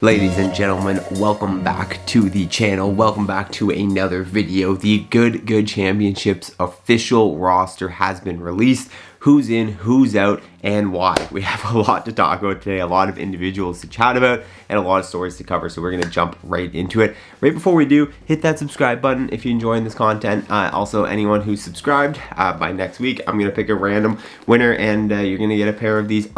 Ladies and gentlemen, welcome back to the channel. Welcome back to another video. The Good Championships official roster has been released. Who's in, who's out, and why. We have a lot to talk about today, a lot of individuals to chat about, and a lot of stories to cover, so we're going to jump right into it. Right before we do, hit that subscribe button if you're enjoying this content. Also, anyone who's subscribed, by next week, I'm going to pick a random winner, and you're going to get a pair of these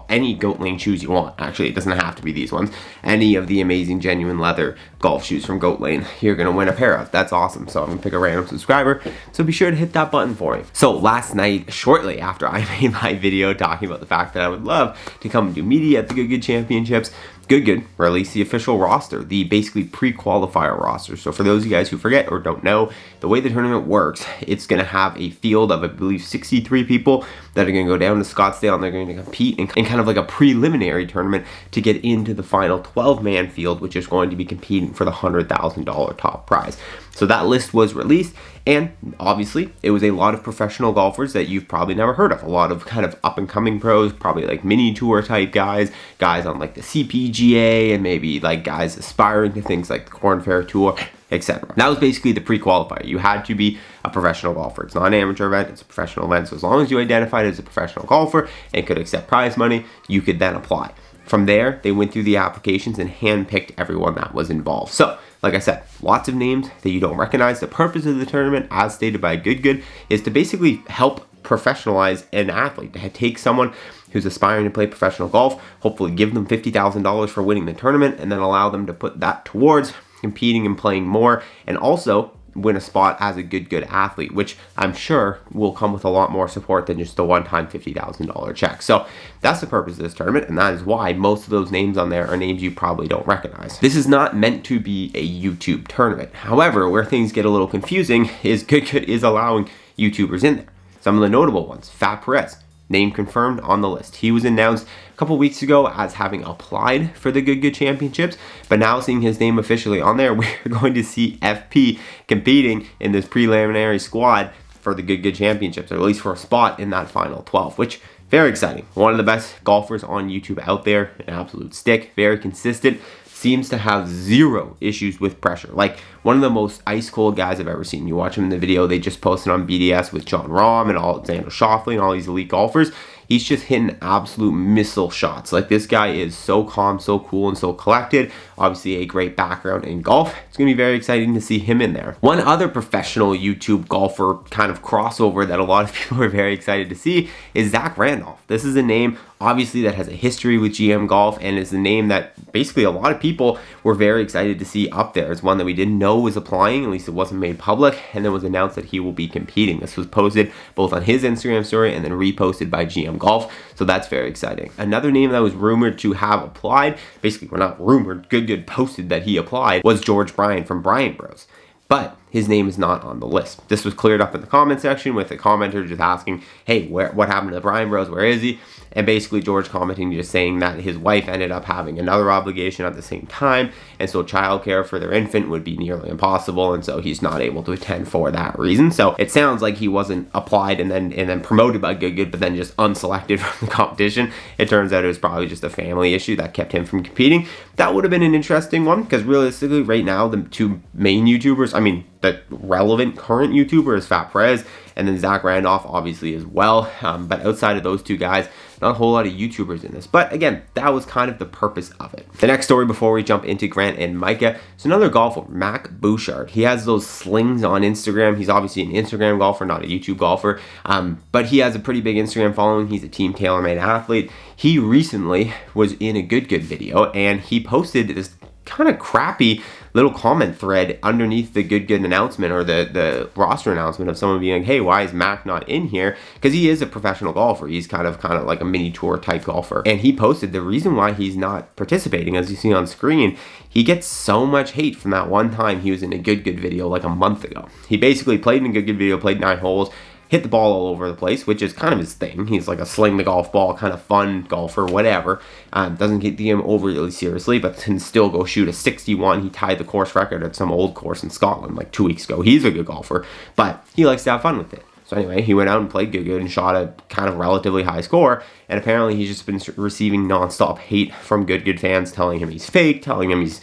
any Goat Lane shoes you want. Actually, it doesn't have to be these ones. Any of the amazing genuine leather golf shoes from Goat Lane, you're going to win a pair of. That's awesome. So I'm going to pick a random subscriber, so be sure to hit that button for me. So last night, shortly after I made my video talking about the fact that I would love to come and do media at the Good Championships, Good released the official roster, the basically pre-qualifier roster. So for those of you guys who forget or don't know, the way the tournament works, it's going to have a field of, I believe, 63 people that are going to go down to Scottsdale, and they're going to compete in kind of like a preliminary tournament to get into the final 12-man field, which is going to be competing for the $100,000 top prize. So that list was released, and obviously it was a lot of professional golfers that you've probably never heard of. A lot of kind of up-and-coming pros, probably like mini tour type guys on like the CPGA, and maybe like guys aspiring to things like the Corn Ferry Tour, etc. That was basically the pre-qualifier. You had to be a professional golfer. It's not an amateur event, it's a professional event. So as long as you identified as a professional golfer and could accept prize money, you could then apply. From there, they went through the applications and handpicked everyone that was involved. So, like I said, lots of names that you don't recognize. The purpose of the tournament, as stated by Good, is to basically help professionalize an athlete, to take someone who's aspiring to play professional golf, hopefully give them $50,000 for winning the tournament, and then allow them to put that towards competing and playing more, and also win a spot as a good athlete, which I'm sure will come with a lot more support than just a one-time $50,000 check. So that's the purpose of this tournament, and that is why most of those names on there are names you probably don't recognize. This is not meant to be a YouTube tournament. However, where things get a little confusing is Good is allowing YouTubers in there. Some of the notable ones: Fat Perez, name confirmed on the list. He was announced a couple weeks ago as having applied for the Good Championships, but now seeing his name officially on there, we're going to see FP competing in this preliminary squad for the Good Championships, or at least for a spot in that final 12, which very exciting. One of the best golfers on YouTube out there, an absolute stick, very consistent, seems to have zero issues with pressure. Like, one of the most ice cold guys I've ever seen. You watch him in the video they just posted on BDS with John Rahm and Alexander Schauffele and all these elite golfers. He's just hitting absolute missile shots. Like, this guy is so calm, so cool, and so collected. Obviously a great background in golf. It's going to be very exciting to see him in there. One other professional YouTube golfer kind of crossover that a lot of people are very excited to see is Zach Randolph. This is a name, obviously, that has a history with GM Golf, and is a name that basically a lot of people were very excited to see up there. It's one that we didn't know was applying, at least it wasn't made public, and then was announced that he will be competing. This was posted both on his Instagram story and then reposted by GM Golf, so that's very exciting. Another name that was rumored to have applied, basically, we're not rumored, Good posted that he applied, was George Bryan from Bryan Bros. But his name is not on the list. This was cleared up in the comment section with a commenter just asking, hey, what happened to the Bryan Bros? Where is he? And basically George commenting, just saying that his wife ended up having another obligation at the same time, and so childcare for their infant would be nearly impossible, and so he's not able to attend for that reason. So it sounds like he wasn't applied and then promoted by Good, but then just unselected from the competition. It turns out it was probably just a family issue that kept him from competing. That would have been an interesting one, because realistically right now the two main YouTubers, the relevant current YouTuber is Fat Perez, and then Zach Randolph obviously as well. But outside of those two guys, not a whole lot of YouTubers in this. But again, that was kind of the purpose of it. The next story before we jump into Grant and Micah is another golfer, Mac Bouchard. He has those slings on Instagram. He's obviously an Instagram golfer, not a YouTube golfer. But he has a pretty big Instagram following. He's a Team TaylorMade athlete. He recently was in a Good video, and he posted this kind of crappy little comment thread underneath the Good announcement, or the roster announcement, of someone being like, hey, why is Mac not in here? Because he is a professional golfer. He's kind of like a mini tour type golfer. And he posted the reason why he's not participating, as you see on screen. He gets so much hate from that one time he was in a Good video like a month ago. He basically played in a Good video, played 9 holes, hit the ball all over the place, which is kind of his thing. He's like a sling the golf ball, kind of fun golfer, whatever. Doesn't take the game overly seriously, but can still go shoot a 61. He tied the course record at some old course in Scotland like 2 weeks ago. He's a good golfer, but he likes to have fun with it. So anyway, he went out and played good and shot a kind of relatively high score. And apparently he's just been receiving nonstop hate from good fans telling him he's fake, telling him he's,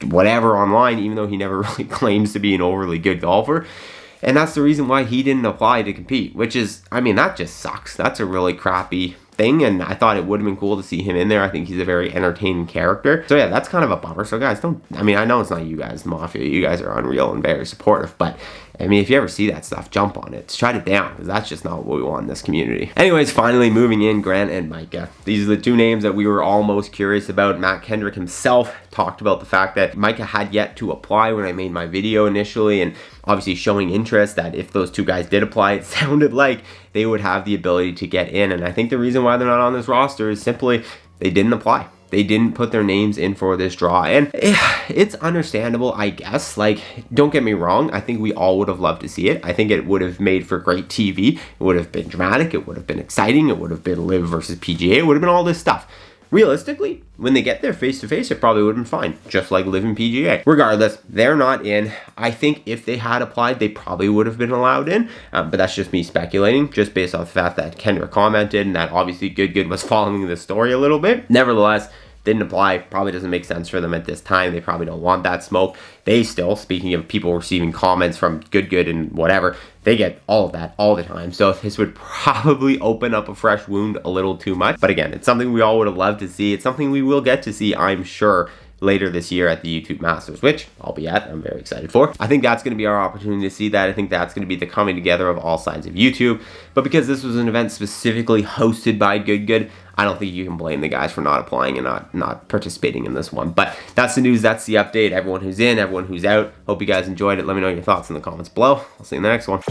whatever online, even though he never really claims to be an overly good golfer. And that's the reason why he didn't apply to compete, which is, that just sucks. That's a really crappy thing, and I thought it would have been cool to see him in there. I think he's a very entertaining character. So yeah, that's kind of a bummer. So guys, I know it's not you guys, the Mafia. You guys are unreal and very supportive, but if you ever see that stuff, jump on it. Shut it down, because that's just not what we want in this community. Anyways, finally moving in, Grant and Micah. These are the two names that we were all most curious about. Matt Kendrick himself talked about the fact that Micah had yet to apply when I made my video initially, and obviously showing interest that if those two guys did apply, it sounded like they would have the ability to get in. And I think the reason why they're not on this roster is simply they didn't apply. They didn't put their names in for this draw. And it's understandable, I guess. Like, don't get me wrong. I think we all would have loved to see it. I think it would have made for great TV. It would have been dramatic. It would have been exciting. It would have been LIV versus PGA. It would have been all this stuff. Realistically, when they get there face to face, it probably would have been fine, just like LIV and PGA. Regardless, they're not in. I think if they had applied, they probably would have been allowed in, but that's just me speculating, just based off the fact that Kendrick commented and that obviously Good was following the story a little bit. Nevertheless, didn't apply. Probably doesn't make sense for them at this time. They probably don't want that smoke. They still, speaking of people receiving comments from Good and whatever, they get all of that all the time. So this would probably open up a fresh wound a little too much. But again, it's something we all would have loved to see. It's something we will get to see, I'm sure, later this year at the YouTube Masters, which I'll be at. I'm very excited for. I think that's going to be our opportunity to see that. I think that's going to be the coming together of all sides of YouTube. But because this was an event specifically hosted by Good, I don't think you can blame the guys for not applying and not participating in this one. But that's the news. That's the update. Everyone who's in, everyone who's out. Hope you guys enjoyed it. Let me know your thoughts in the comments below. I'll see you in the next one.